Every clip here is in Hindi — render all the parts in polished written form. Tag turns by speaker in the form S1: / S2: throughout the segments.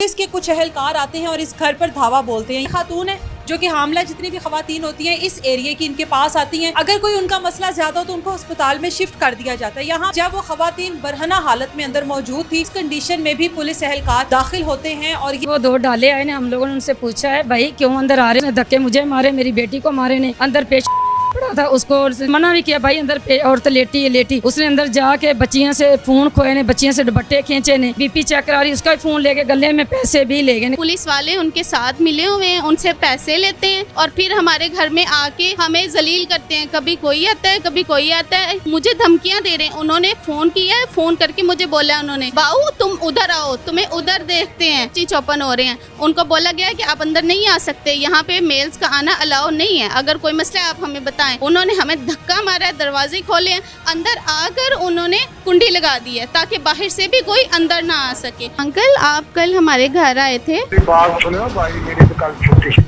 S1: पुलिस के कुछ अहलकार आते हैं और इस घर पर धावा बोलते हैं। खातून है जो कि हामला जितनी भी खवातीन होती हैं इस एरिया की इनके पास आती हैं। अगर कोई उनका मसला ज्यादा हो तो उनको अस्पताल में शिफ्ट कर दिया जाता है। यहाँ जब वो खवातीन बरहना हालत में अंदर मौजूद थी, इस कंडीशन में भी पुलिस अहलकार दाखिल होते हैं और
S2: वो दो डाले आए ने, हम लोगों ने उनसे पूछा है भाई क्यों अंदर आ रहे हैं, धक्के मुझे मारे, मेरी बेटी को मारे ने, अंदर पेश पड़ा था, उसको मना भी किया भाई अंदर औरत लेटी है लेटी। उसने अंदर जाके बच्चियों से फोन खोए ने, बच्चियों से दुपट्टे खींचे ने, बीपी चेक करा रही, उसका फोन लेके गले में पैसे भी ले गए।
S3: पुलिस वाले उनके साथ मिले हुए हैं, उनसे पैसे लेते हैं और फिर हमारे घर में आके हमें जलील करते हैं। कभी कोई आता है, कभी कोई आता है, मुझे धमकियां दे रहे हैं। उन्होंने फोन किया है, फोन करके मुझे बोला उन्होंने बाऊ तुम उधर आओ, तुम्हें उधर देखते हैं। चीज ओपन हो रहे हैं, उनको बोला गया कि आप अंदर नहीं आ सकते, यहाँ पे मेल्स का आना अलाउ नहीं है, अगर कोई मसला है आप हमें बताएं। उन्होंने हमें धक्का मारा है, दरवाजे खोले हैं, अंदर आकर उन्होंने कुंडी लगा दी है ताकि बाहर से भी कोई अंदर ना आ सके। अंकल आप कल हमारे घर आए थे,
S4: बात सुनो भाई, मेरी तो कल छुट्टी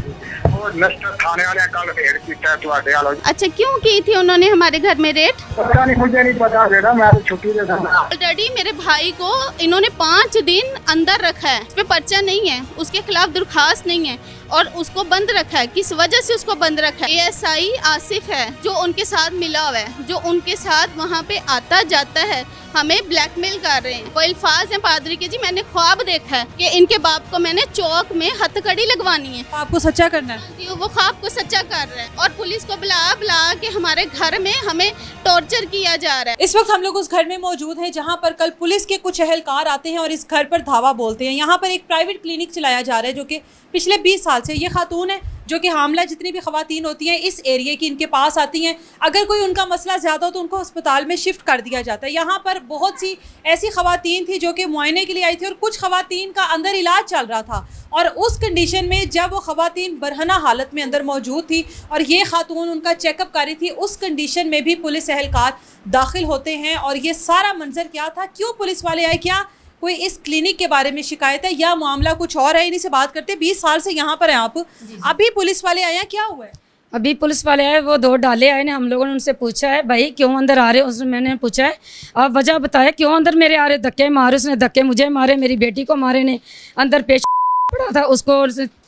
S4: और नस्टर थाने वाले कल रेड किया ਤੁਹਾਡੇ वालों।
S3: अच्छा क्यों की थी उन्होंने हमारे घर में रेड?
S4: पता नहीं, मुझे नहीं पता बेटा, मैं तो छुट्टी दे दूंगा।
S3: ऑलरेडी मेरे भाई को इन्होंने 5 दिन अंदर रखा है, उस पे पर्चा नहीं है, उसके खिलाफ दरखास्त नहीं है और उसको बंद रखा है। किस वजह से उसको बंद रखा है? एएसआई आसिफ है जो उनके साथ मिला हुआ है, जो उनके साथ वहाँ पे आता जाता है, हमें ब्लैकमेल कर रहे हैं। वो अल्फाज हैं पादरी के, जी मैंने ख्वाब देखा है कि इनके बाप को मैंने चौक में हथकड़ी लगवानी है।
S1: आपको सच्चा करना है।
S3: वो ख्वाब को सच्चा कर रहे हैं और पुलिस को बुला बुला के हमारे घर में हमें टॉर्चर किया जा रहा है।
S1: इस वक्त हम लोग उस घर में मौजूद हैं जहां पर कल पुलिस के कुछ अहलकार आते हैं और इस घर पर धावा बोलते हैं। यहाँ पर एक प्राइवेट क्लिनिक चलाया जा रहा है जो कि पिछले 20 साल से, ये खातून है जो कि हामला जितनी भी खवातीन होती हैं इस एरिया की इनके पास आती हैं। अगर कोई उनका मसला ज़्यादा हो तो उनको अस्पताल में शिफ्ट कर दिया जाता है। यहाँ पर बहुत सी ऐसी खवातीन थी जो कि मुआयने के लिए आई थी और कुछ खवातीन का अंदर इलाज चल रहा था और उस कंडीशन में जब वो खवातीन बरहना हालत में अंदर मौजूद थी और ये खातून उनका चेकअप कर रही थी, उस कंडीशन में भी पुलिस अहलकार दाखिल होते हैं। और ये सारा मंजर क्या था, क्यों पुलिस वाले आए, क्या कोई इस क्लिनिक के बारे में शिकायत है या मामला कुछ और है, इन्हीं से बात करते हैं। 20 साल से यहाँ पर हैं आप, अभी पुलिस वाले आए हैं, क्या हुआ है?
S2: अभी पुलिस वाले आए, वो दो डाले आए ने, हम लोगों ने उनसे पूछा है भाई क्यों अंदर आ रहे हो। उसने मैंने पूछा है आप वजह बताया क्यों अंदर मेरे आ रहे, धक्के मारे, उसने धक्के मुझे मारे, मेरी बेटी को मारे ने, अंदर पेश पड़ा था, उसको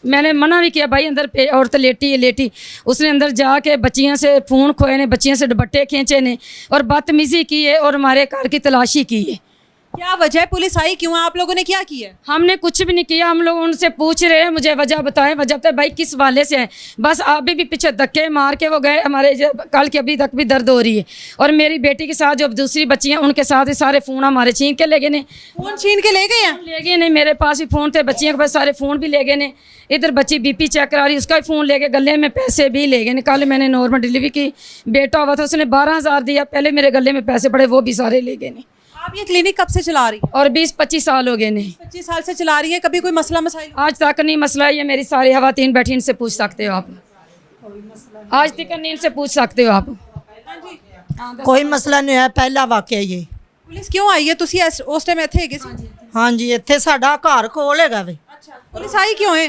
S2: मैंने मना भी किया भाई अंदर औरत लेटी है लेटी। उसने अंदर जाके बच्चियों से फ़ोन खोए ने, बच्चियों से दुपट्टे खींचे ने और बदतमीज़ी की है और हमारे घर की तलाशी की है।
S1: क्या वजह पुलिस आई, क्यों, आप लोगों ने क्या किया?
S2: हमने कुछ भी नहीं किया, हम लोग उनसे पूछ रहे हैं मुझे वजह बताएं, वजह बताएं भाई किस वाले से है। बस आप भी पीछे धक्के मार के वो गए, हमारे कल की अभी तक भी दर्द हो रही है। और मेरी बेटी के साथ जो दूसरी बच्ची हैं उनके साथ ही सारे फ़ोन हमारे छीन के ले गए ने।
S1: फोन छीन के ले गए हैं?
S2: ले गए ने, मेरे पास भी फ़ोन थे, बच्चियों के पास सारे फ़ोन भी ले गए ने। इधर बच्ची बीपी चेक करा रही, उसका भी फ़ोन ले गए, गले में पैसे भी ले गए ने। कल मैंने नॉर्मल डिलीवरी की, बेटा हुआ था, उसने 12,000 दिया, पहले मेरे गले में पैसे पड़े, वो भी सारे ले गए ने।
S1: आप ये क्लिनिक कब से चला रही है?
S2: और 20-25 साल हो गए ने।
S1: 25 साल से चला रही है, कभी कोई मसला मसाइल?
S2: आज तक नहीं मसला, ये मेरी सारी खवातीन बैठी, इनसे पूछ सकते हो आप, आज तक नहीं, इनसे पूछ सकते हो आप।
S5: कोई मसला नहीं है, पहला वाकया ये।
S1: पुलिस क्यों आई है? तुसी उस टाइम ਇੱਥੇ ਹੈਗੇ ਸੀ?
S5: हाँ जी, इत्थे साडा घर कोल हैगा वे।
S1: अच्छा, पुलिस आई क्यों है?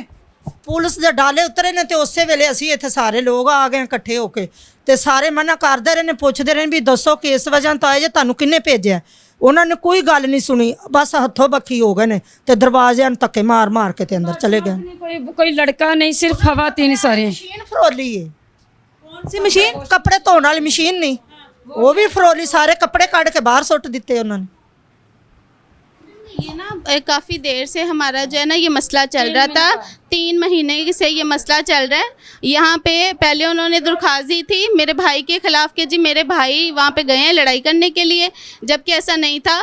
S5: पुलिस दे डाले उतरे ने ते उस वेले असी इत्थे सारे लोग आ गए इकट्ठे होके ते सारे मना करदे रहे ने, पुछदे रहे भी दसो किस वजह तो आए जे, तुहानू किन्ने भेजिया? उन्होंने कोई गल नहीं सुनी, बस हथों बखी हो गए ने ते दरवाजे धक्के मार मार के ते अंदर चले गए।
S2: कोई लड़का नहीं, सिर्फ खवातीन सारे।
S5: मशीन फरोली है।
S1: कौन सी मशीन?
S5: कपड़े धोने वाली मशीन नहीं, वो भी फरोली, सारे कपड़े काट के बाहर सुट दिते उन्होंने।
S3: ये ना काफ़ी देर से हमारा जो है ना ये मसला चल रहा था, 3 महीने से ये मसला चल रहा है। यहाँ पे पहले उन्होंने दरख्वास्त दी थी मेरे भाई के ख़िलाफ़ कि जी मेरे भाई वहाँ पे गए हैं लड़ाई करने के लिए, जबकि ऐसा नहीं था।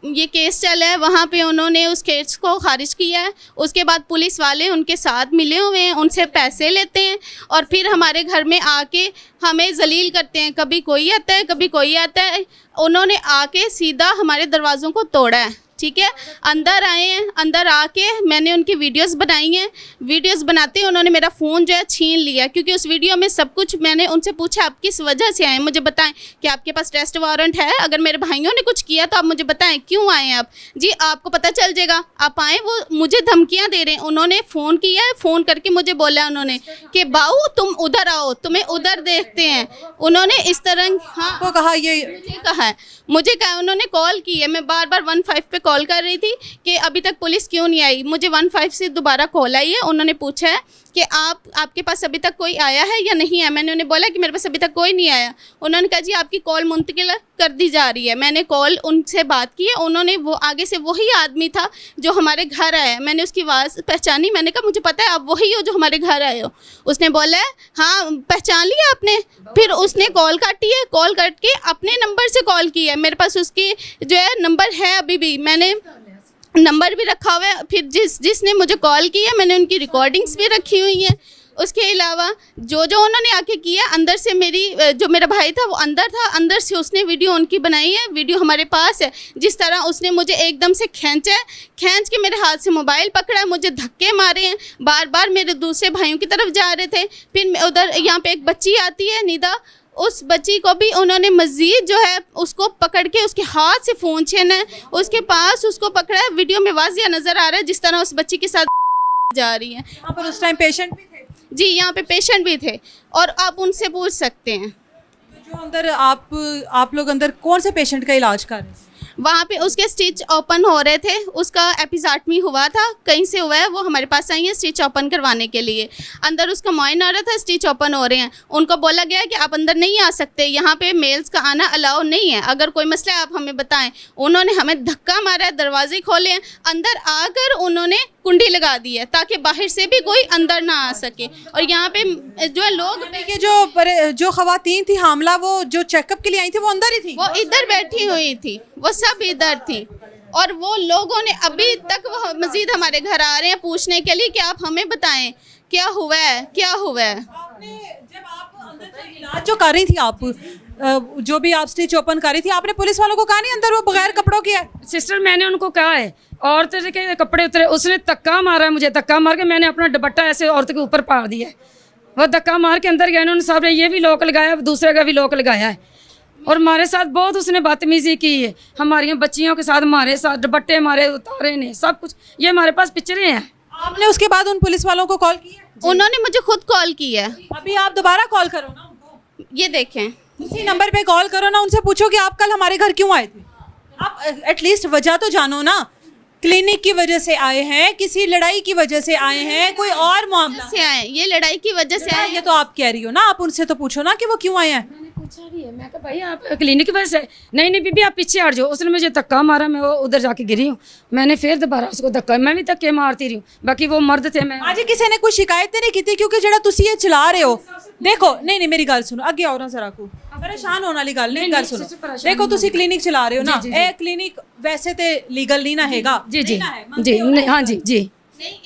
S3: ये केस चला है, वहाँ पे उन्होंने उस केस को खारिज किया है। उसके बाद पुलिस वाले उनके साथ मिले हुए हैं, उनसे पैसे लेते हैं और फिर हमारे घर में आके हमें जलील करते हैं। कभी कोई आता है, कभी कोई आता है। उन्होंने आके सीधा हमारे दरवाज़ों को तोड़ा है, ठीक है। अंदर आए हैं, अंदर आके मैंने उनकी वीडियोस बनाई हैं। वीडियोस बनाते उन्होंने मेरा फ़ोन जो है छीन लिया, क्योंकि उस वीडियो में सब कुछ मैंने उनसे पूछा आप किस वजह से आए, मुझे बताएं कि आपके पास टेस्ट वारंट है, अगर मेरे भाइयों ने कुछ किया तो आप मुझे बताएं क्यों आए हैं आप। जी आपको पता चल जाएगा, आप आएँ। वो मुझे धमकियाँ दे रहे हैं। उन्होंने फ़ोन किया है, फ़ोन करके मुझे बोला उन्होंने कि बाऊ तुम उधर आओ, तुम्हें उधर देखते हैं। उन्होंने इस तरह हाँ
S1: कहा, ये
S3: मुझे कहा है, मुझे कहा, उन्होंने कॉल की है, मैं बार बार 15 पे कॉल कर रही थी कि अभी तक पुलिस क्यों नहीं आई। मुझे 15 से दोबारा कॉल आई है, उन्होंने पूछा है कि आपके पास अभी तक कोई आया है या नहीं है। मैंने उन्हें बोला कि मेरे पास अभी तक कोई नहीं आया। उन्होंने कहा जी आपकी कॉल मुंतकिल कर दी जा रही है। मैंने कॉल उनसे बात की है, उन्होंने वो आगे से वही आदमी था जो हमारे घर आया। मैंने उसकी आवाज़ पहचानी, मैंने कहा मुझे पता है आप वही हो जो हमारे घर आए हो। उसने बोला है हाँ पहचान लिया आपने। फिर उसने कॉल काटी है, कॉल काट के अपने नंबर से कॉल की है। मेरे पास उसकी जो है नंबर है, अभी भी मैंने नंबर भी रखा हुआ है। फिर जिसने मुझे कॉल की है मैंने उनकी रिकॉर्डिंग्स भी रखी हुई हैं। उसके अलावा जो उन्होंने आके किया, अंदर से जो मेरा भाई था वो अंदर था, अंदर से उसने वीडियो उनकी बनाई है, वीडियो हमारे पास है। जिस तरह उसने मुझे एकदम से खींचा है, खींच के मेरे हाथ से मोबाइल पकड़ा है, मुझे धक्के मारे हैं, बार बार मेरे दूसरे भाइयों की तरफ जा रहे थे। फिर उधर यहाँ पे एक बच्ची आती है निदा, उस बच्ची को भी उन्होंने मज़ीद जो है उसको पकड़ के उसके हाथ से फ़ोन छीना है, उसके पास उसको पकड़ा है। वीडियो में वाज़िया नज़र आ रहा है जिस तरह उस बच्ची के साथ जा रही है।
S1: यहाँ पर उस टाइम पेशेंट भी थे?
S3: जी यहाँ पे पेशेंट भी थे और आप उनसे पूछ सकते हैं।
S1: जो अंदर आप लोग अंदर कौन से पेशेंट का इलाज कर रहे हैं?
S3: वहाँ पे उसके स्टिच ओपन हो रहे थे, उसका एपिजाटमी हुआ था, कहीं से हुआ है, वो हमारे पास आई है स्टिच ओपन करवाने के लिए। अंदर उसका मुआयना हो रहा था, स्टिच ओपन हो रहे हैं। उनको बोला गया है कि आप अंदर नहीं आ सकते, यहाँ पे मेल्स का आना अलाउ नहीं है, अगर कोई मसला है आप हमें बताएं। उन्होंने हमें धक्का मारा है, दरवाजे खोले हैं, अंदर आकर उन्होंने कुंडी लगा दी है ताकि बाहर से भी कोई अंदर ना आ सके। और यहाँ पे जो है लोग
S1: कि जो खवातीन थी हामला, वो जो चेकअप के लिए आई थी वो अंदर ही थी?
S3: वो इधर बैठी हुई थी, वो सब इधर थी। और वो लोगों ने अभी तक वो मजीद हमारे घर आ रहे हैं पूछने के लिए कि आप हमें बताएं क्या हुआ है, क्या हुआ है।
S1: जब आप अंदर इलाज जो कर रही थी, आप जो भी आप स्टिच ओपन कर रही थी, आपने पुलिस वालों को कहा नहीं अंदर वो बगैर कपड़ों के है?
S2: सिस्टर मैंने उनको कहा है, औरत के कपड़े उतरे, उसने धक्का मारा है मुझे, धक्का मार के मैंने अपना दुपट्टा ऐसे औरत के ऊपर पाड़ दिया है। वो धक्का मार के अंदर गए, उन्होंने साहब ने ये भी लॉक लगाया, दूसरे का भी लॉक लगाया है। और हमारे साथ बहुत उसने बदतमीजी की है, हमारी बच्चियों के साथ हमारे साथ दुपट्टे हमारे उतारे ने, सब कुछ। ये हमारे पास पिक्चरें हैं।
S1: आपने उसके बाद उन पुलिस वालों को कॉल किया?
S3: उन्होंने मुझे खुद कॉल की है।
S1: अभी आप दोबारा कॉल करो ना उनको,
S3: ये देखें
S1: उसी नंबर पे कॉल करो ना, उनसे पूछो कि आप कल हमारे घर क्यों आए थे। आप एटलीस्ट वजह तो जानो ना, क्लिनिक की वजह से आए हैं, किसी लड़ाई की वजह से आए हैं, कोई और मामला
S3: से आए, ये लड़ाई की वजह से आए।
S1: ये तो आप कह रही हो ना, आप उनसे तो पूछो ना कि वो क्यों आए हैं।
S2: मैंने पूछा भी है, मैं कहा भाई आप क्लिनिक की वजह से? नहीं नहीं बीबी आप पीछे हट जाओ। उसने मुझे धक्का मारा, मैं वो उधर जाके गिरी हूँ। मैंने फिर दोबारा उसको धक्का, मैं भी धक्के मारती रही हूँ, बाकी वो मर्द थे। मैं
S1: आज किसी ने कोई शिकायत नहीं की थी? क्योंकि जरा तुसी ये चला रहे हो, देखो नहीं नहीं मेरी गल सुनो, अगे आओ ना जरा को, परेशान होने वाली गल नहीं, गल सुनो। देखो तुसी क्लिनिक चला रहे हो ना, ए क्लिनिक वैसे ते लीगल नहीं ना हैगा।
S2: जी जी जी हाँ जी जी।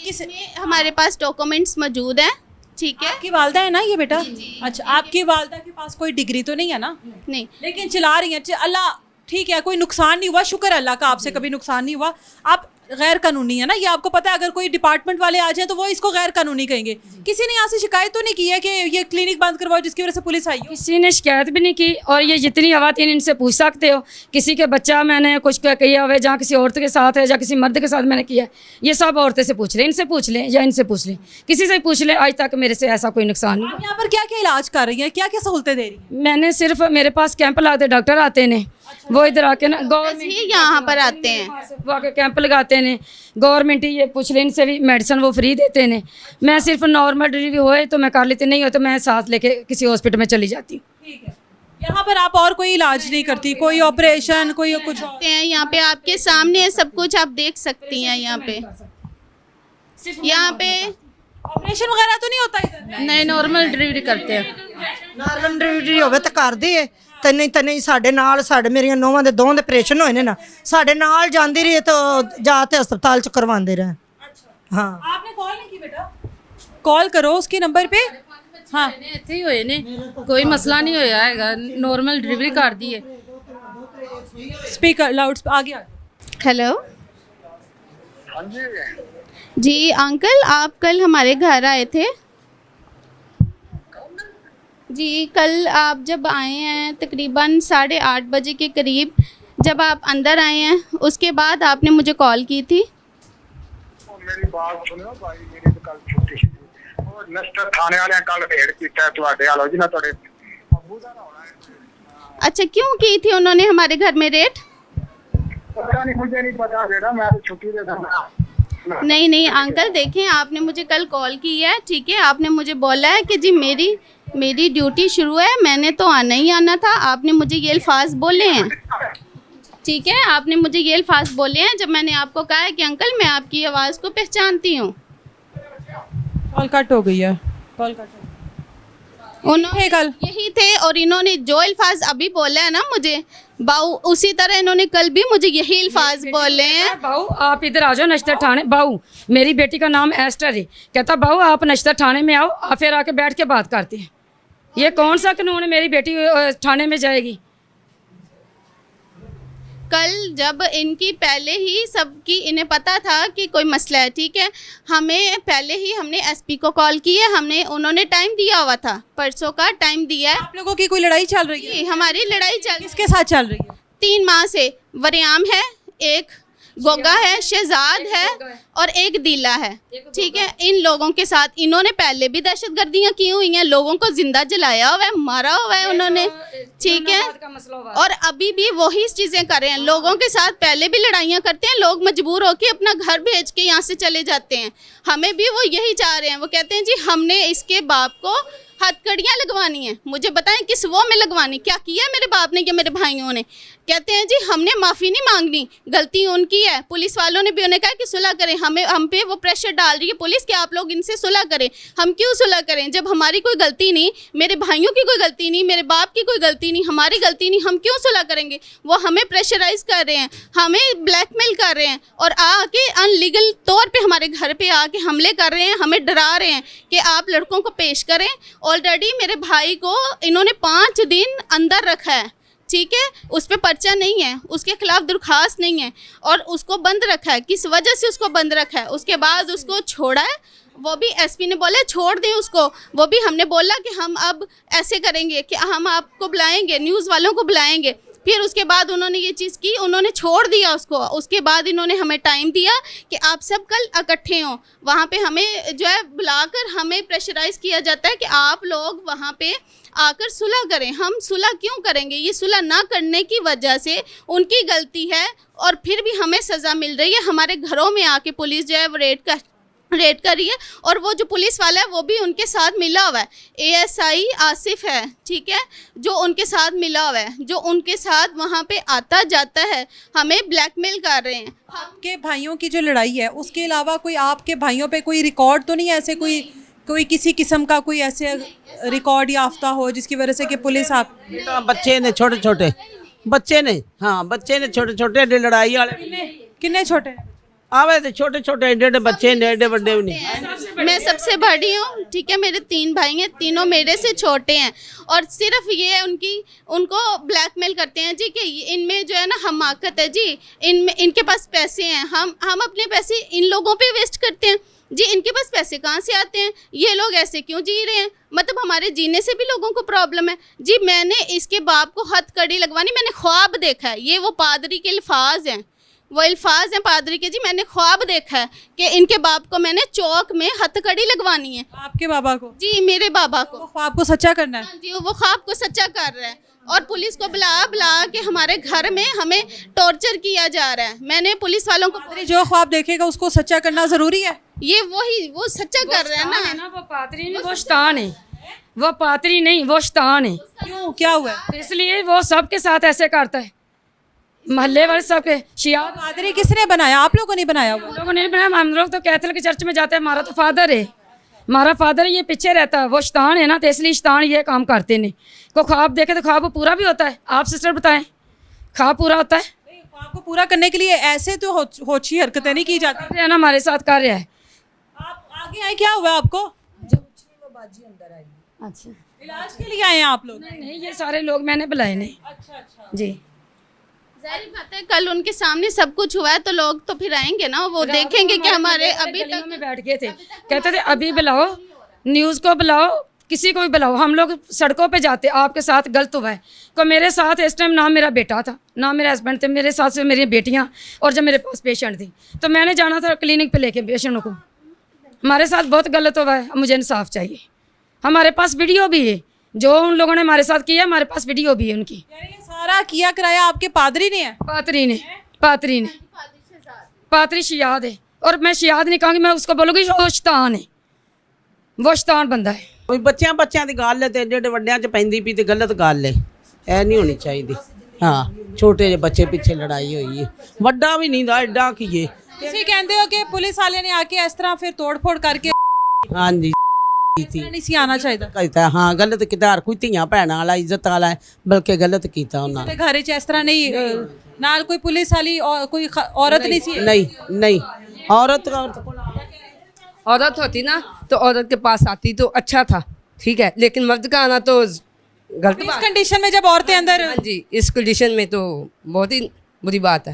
S3: इसमें हमारे पास डॉक्यूमेंट्स मौजूद हैं, ठीक है।
S1: आपकी वालदा है ना ये बेटा? अच्छा, आपकी वालदा के पास कोई डिग्री तो नहीं है ना?
S3: नहीं,
S1: लेकिन चला रही हैं। अल्लाह ठीक है, कोई नुकसान नहीं हुआ, शुक्र अल्लाह का, आपसे कभी नुकसान नहीं हुआ। आप गैर कानूनी है ना, ये आपको पता है। अगर कोई डिपार्टमेंट वाले आ जाए तो वो इसको गैर कानूनी कहेंगे। किसी ने यहाँ से शिकायत तो नहीं की है कि ये क्लिनिक बंद करवाओ जिसकी वजह से पुलिस आई हो?
S2: किसी ने शिकायत भी नहीं की। और ये जितनी खवातीन इनसे पूछ सकते हो, किसी के बच्चा मैंने कुछ किया हुआ है, जहाँ किसी औरत के साथ है या किसी मर्द के साथ मैंने किया है, ये सब औरतें से पूछ लें, इनसे पूछ लें या इनसे पूछ लें, किसी से पूछ लें। आज तक मेरे से ऐसा कोई नुकसान नहीं।
S1: आप यहाँ पर क्या क्या इलाज कर रही हैं, क्या क्या सहूलतें दे रही हैं?
S2: मैंने सिर्फ, मेरे पास कैंप लगाते डॉक्टर आते ने, वो इधर आके ना गवर्नमेंट
S3: ये यहाँ पर आते हैं,
S2: वो आके कैंप लगाते ने। गवर्नमेंट ये पूछ लें इनसे भी, मेडिसिन वो फ्री देते ने। मैं सिर्फ नॉर्मल डिलीवरी होए तो मैं कर लेती, नहीं हो तो मैं साथ लेके किसी हॉस्पिटल में चली जाती हूँ।
S1: ठीक है, यहाँ पर आप और कोई इलाज नहीं करती? कोई ऑपरेशन, कोई कुछ और?
S3: यहाँ पे आपके सामने है, सब कुछ आप देख सकती हैं। यहाँ पे
S1: ऑपरेशन वगैरह तो नहीं होता इधर?
S2: नहीं, नॉर्मल डिलीवरी करते हैं।
S5: ਨਾਰਮਲ ਡਿਲੀਵਰੀ ਹੋਵੇ ਤਾਂ ਕਰਦੀ ਏ, ਤੇ ਨਹੀਂ ਸਾਡੇ ਨਾਲ, ਸਾਡੇ ਮੇਰੀਆਂ ਨੌਵਾਂ ਦੇ ਦੋਵਾਂ ਦੇ ਆਪਰੇਸ਼ਨ ਹੋਏ ਨੇ ਨਾ, ਸਾਡੇ ਨਾਲ ਜਾਂਦੀ ਰਹੀ ਤਾਂ ਜਾ ਤੇ ਹਸਪਤਾਲ ਚ ਕਰਵਾਉਂਦੇ ਰਹੇ। हाँ
S1: आपने कॉल नहीं की बेटा? कॉल करो उसके नंबर पे। हाँ
S2: ਇੱਥੇ ਹੀ ਹੋਏ ਨੇ, ਕੋਈ ਮਸਲਾ ਨਹੀਂ ਹੋਇਆ ਹੈਗਾ, ਨॉर्मल डिलीवरी कर दी है।
S1: स्पीकर लाउड आ गया।
S3: हेलो
S4: हाँ जी,
S3: जी अंकल, आप कल हमारे घर आए थे जी। कल आप जब आए हैं तकरीबन 8:30 बजे के करीब, जब आप अंदर आए हैं उसके बाद आपने मुझे कॉल की थी।
S4: मेरी बात सुनो भाई, मेरी तो कल छुट्टी सी और नस्टर थाने वाले कल भेड़ कीता ਤੁਹਾਡੇ ਵਾਲੋ ਜੀ ਨਾ, ਤੁਹਾਡੇ ਅੱਬੂ ਦਾ ਹੋਣਾ है।
S3: अच्छा, क्यों की थी उन्होंने हमारे घर में रेड?
S4: पता नहीं, मुझे नहीं पता बेटा, मैं तो छुट्टी दे था।
S3: नहीं नहीं अंकल देखें, आपने मुझे कल कॉल की है, ठीक है, आपने मुझे बोला है कि जी मेरी ड्यूटी शुरू है, मैंने तो आना ही आना था। आपने मुझे ये अल्फाज बोले हैं, ठीक है, आपने मुझे ये अल्फाज बोले हैं जब मैंने आपको कहा है कि अंकल मैं आपकी आवाज़ को पहचानती हूँ।
S1: कॉल कट हो गई है, कॉल कट
S3: उन्होंने
S1: कल
S3: यही थे और इन्होंने जो अल्फाज अभी बोला है ना मुझे बाऊ, उसी तरह इन्होंने कल भी मुझे यही अल्फाज बोले हैं।
S2: बाऊ आप इधर आ जाओ नश्तर थाने। बाऊ मेरी बेटी का नाम एस्टर है, कहता बाऊ आप नश्तर थाने में आओ, आप फिर आके बैठ के बात करते हैं। ये कौन सा कानून है मेरी बेटी थाने में जाएगी?
S3: कल जब इनकी पहले ही सबकी इन्हें पता था कि कोई मसला है, ठीक है, हमें पहले ही हमने एसपी को कॉल की है, उन्होंने टाइम दिया हुआ था, परसों का टाइम दिया है।
S1: आप लोगों की कोई लड़ाई चल रही है?
S3: हमारी लड़ाई चल
S1: किसके साथ चल रही है?
S3: 3 माह से वरियाम है, एक गोगा है, शहजाद है और एक दिला है, ठीक है। इन लोगों के साथ इन्होंने पहले भी दहशतगर्दियां की हुई हैं, लोगों को जिंदा जलाया हुआ है, मारा हुआ है उन्होंने, ठीक है, और अभी भी वही चीज़ें कर रहे हैं। लोगों के साथ पहले भी लड़ाइयाँ करते हैं, लोग मजबूर होकर अपना घर भेज के यहाँ से चले जाते हैं। हमें भी वो यही चाह रहे हैं, वो कहते हैं जी हमने इसके बाप को हथकड़ियाँ लगवानी है। मुझे बताएं किस वो में लगवानी, क्या किया मेरे बाप ने या मेरे भाइयों ने? कहते हैं जी हमने माफ़ी नहीं मांगनी, गलती उनकी है। पुलिस वालों ने भी उन्हें कहा कि सुलह करें, हम पे वो प्रेशर डाल रही है पुलिस कि आप लोग इनसे सुलह करें। हम क्यों सुलह करें जब हमारी कोई गलती नहीं, मेरे भाइयों की कोई गलती नहीं, मेरे बाप की कोई गलती नहीं, हमारी गलती नहीं, हम क्यों सुलह करेंगे? वो हमें प्रेशराइज कर रहे हैं, हमें ब्लैकमेल कर रहे हैं और आके अनलीगल तौर पे हमारे घर पे आके हमले कर रहे हैं, हमें डरा रहे हैं कि आप लड़कों को पेश करें। ऑलरेडी मेरे भाई को इन्होंने 5 दिन अंदर रखा है, ठीक है, उस पर पर्चा नहीं है, उसके खिलाफ दरख्वास्त नहीं है और उसको बंद रखा है। किस वजह से उसको बंद रखा है? उसके बाद उसको छोड़ा है, वो भी एसपी ने बोला छोड़ दें उसको, वो भी हमने बोला कि हम अब ऐसे करेंगे कि हम आपको बुलाएंगे, न्यूज़ वालों को बुलाएंगे। फिर उसके बाद उन्होंने ये चीज़ की, उन्होंने छोड़ दिया उसको। उसके बाद इन्होंने हमें टाइम दिया कि आप सब कल इकट्ठे हों। वहाँ पे हमें जो है बुलाकर हमें प्रेशराइज़ किया जाता है कि आप लोग वहाँ पे आकर सुलह करें। हम सुलह क्यों करेंगे? ये सुलह ना करने की वजह से उनकी गलती है और फिर भी हमें सज़ा मिल रही है। हमारे घरों में आके पुलिस जो है वो रेड कर रही है और वो जो पुलिस वाला है वो भी उनके साथ मिला हुआ है। एएसआई आसिफ है, ठीक है, जो उनके साथ मिला हुआ है, जो उनके साथ वहाँ पे आता जाता है, हमें ब्लैकमेल कर रहे हैं।
S1: आपके भाइयों की जो लड़ाई है उसके अलावा कोई आपके भाइयों पे कोई रिकॉर्ड तो नहीं है ऐसे, कोई किसी किस्म का कोई ऐसे रिकॉर्ड याफ्ता हो जिसकी वजह से कि पुलिस आप
S6: बच्चे ने छोटे छोटे बच्चे ने, हाँ बच्चे ने छोटे छोटे लड़ाई वाले
S1: कितने छोटे
S6: आवे थे, छोटे छोटे एडे बच्चे ने, एडे बड़े भी नहीं।
S3: मैं सबसे बड़ी हूँ, ठीक है, मेरे 3 भाई हैं, तीनों मेरे से छोटे हैं और सिर्फ ये उनको ब्लैकमेल करते हैं जी कि इनमें जो है ना हमाकत है जी, इनके पास पैसे हैं, हम अपने पैसे इन लोगों पे वेस्ट करते हैं जी। इनके पास पैसे कहाँ से आते हैं? ये लोग ऐसे क्यों जी रहे हैं? मतलब हमारे जीने से भी लोगों को प्रॉब्लम है जी। मैंने इसके बाप को हथकड़ी लगवानी, मैंने ख्वाब देखा है, ये वो पादरी के अल्फाज हैं, वो अल्फाज हैं पादरी के जी। मैंने ख्वाब देखा है कि इनके बाप को मैंने चौक में हथकड़ी लगवानी है।
S1: आपके बाबा को?
S3: जी मेरे बाबा को।
S1: वो ख्वाब को सच्चा करना है?
S3: हाँ जी, वो ख्वाब को सच्चा कर रहा है और पुलिस को बुला के हमारे घर में हमें टॉर्चर किया जा रहा है। मैंने पुलिस वालों को,
S1: जो ख्वाब देखेगा उसको सच्चा करना ज़रूरी है।
S3: ये वो सच्चा कर रहा है ना।
S2: वो पात्री नहीं, वो शैतान है। वो पात्री नहीं, वो शैतान है।
S1: क्यों, क्या हुआ है?
S2: इसलिए वो सबके साथ ऐसे करता है, मोहल्ले वाले सबके। शिया
S1: पादरी किसने बनाया? आप लोगों ने बनाया हुआ?
S2: हम लोगों ने बनाया, हम लोग तो कैथोलिक चर्च में जाते हैं, हमारा तो फादर है, हमारा फादर ये पीछे रहता है, वो शैतान है ना, तो इसलिए शैतान ये काम करते नहीं। को ख्वाब देखे तो ख्वाब पूरा भी होता है। आप सिस्टर बताएं, ख्वाब पूरा होता है?
S1: ख्वाब को पूरा करने के लिए ऐसे तो होची हरकतें नहीं की जाती।
S2: कर रहा है ना, हमारे साथ कर रहा है।
S1: आप आगे आए, क्या हुआ आपको?
S2: अच्छा,
S1: इलाज के लिए आए हैं आप लोग?
S2: नहीं ये सारे लोग मैंने बुलाए नहीं।
S1: अच्छा
S2: जी
S3: जाहिर बात है, कल उनके सामने सब कुछ हुआ है तो लोग तो फिर आएंगे ना, वो देखेंगे कि हमारे अभी
S2: गलियों
S3: तक
S2: में बैठ गए थे, कहते थे अभी बुलाओ, न्यूज़ को बुलाओ, किसी को भी बुलाओ, हम लोग सड़कों पे जाते, आपके साथ गलत हुआ है। तो मेरे साथ इस टाइम ना मेरा बेटा था, ना मेरे हस्बैंड थे, मेरे साथ से मेरी बेटियां और जब मेरे पास पेशेंट थी, तो मैंने जाना था क्लिनिक पे लेके पेशेंटों को। हमारे साथ बहुत गलत हुआ है, मुझे इंसाफ चाहिए। हमारे पास वीडियो भी है, जो उन लोगों ने हमारे साथ किया, हमारे पास वीडियो भी है उनकी।
S1: ये सारा किया कराया आपके पादरी ने है?
S2: पादरी ने, पात्री ने, पात्री शियाद है। और मैं शियाद नहीं कहूँगी, मैं उसको बोलूँगी वो शैतान है, वो शैतान बंदा है।
S6: ਕੋਈ ਬੱਚਿਆਂ ਦੀ ਗੱਲ ਹੈ ਤੇ ਜਿਹੜੇ ਵੱਡਿਆਂ 'ਚ ਪੈਂਦੀ ਪਈ ਤੇ ਗਲਤ ਗੱਲ ਹੈ, ਇਹ ਨਹੀਂ ਹੋਣੀ ਚਾਹੀਦੀ। ਹਾਂ, ਛੋਟੇ ਜਿਹੇ ਬੱਚੇ ਪਿੱਛੇ ਲੜਾਈ ਹੋਈ ਹੈ, ਵੱਡਾ ਵੀ ਨਹੀਂ ਦਾ ਐਡਾ ਕੀ ਹੈ।
S1: ਤੁਸੀਂ ਕਹਿੰਦੇ ਹੋ ਕਿ ਪੁਲਿਸ ਵਾਲਿਆਂ ਨੇ ਆ ਕੇ ਇਸ ਤਰ੍ਹਾਂ ਫਿਰ ਤੋੜ-ਫੋੜ ਕਰਕੇ
S6: ਹਾਂਜੀ ਕੀਤੀ
S1: ਨਹੀਂ ਸੀ ਆਣਾ ਚਾਹੀਦਾ
S6: ਕੀਤਾ। ਹਾਂ, ਗਲਤ ਕੀਤਾ। ਹਰ ਕੋਈ ਧੀਆਂ ਭੈਣਾਂ ਵਾਲਾ ਇੱਜ਼ਤ ਵਾਲਾ ਹੈ, ਬਲਕਿ ਗਲਤ ਕੀਤਾ ਉਹਨਾਂ
S1: ਤੇ ਘਰ 'ਚ ਇਸ ਤਰ੍ਹਾਂ ਨਹੀਂ ਨਾਲ ਕੋਈ ਪੁਲਿਸ ਵਾਲੀ ਕੋਈ ਔਰਤ ਨਹੀਂ ਸੀ?
S6: नहीं नहीं औरत
S7: औरत होती ना तो औरत के पास आती तो अच्छा था, ठीक है, लेकिन मर्द का आना तो गलत
S1: इस
S7: बात।
S1: कंडीशन में जब औरतें अंदर
S7: हाँ जी, इस कंडीशन में तो बहुत ही बुरी बात है।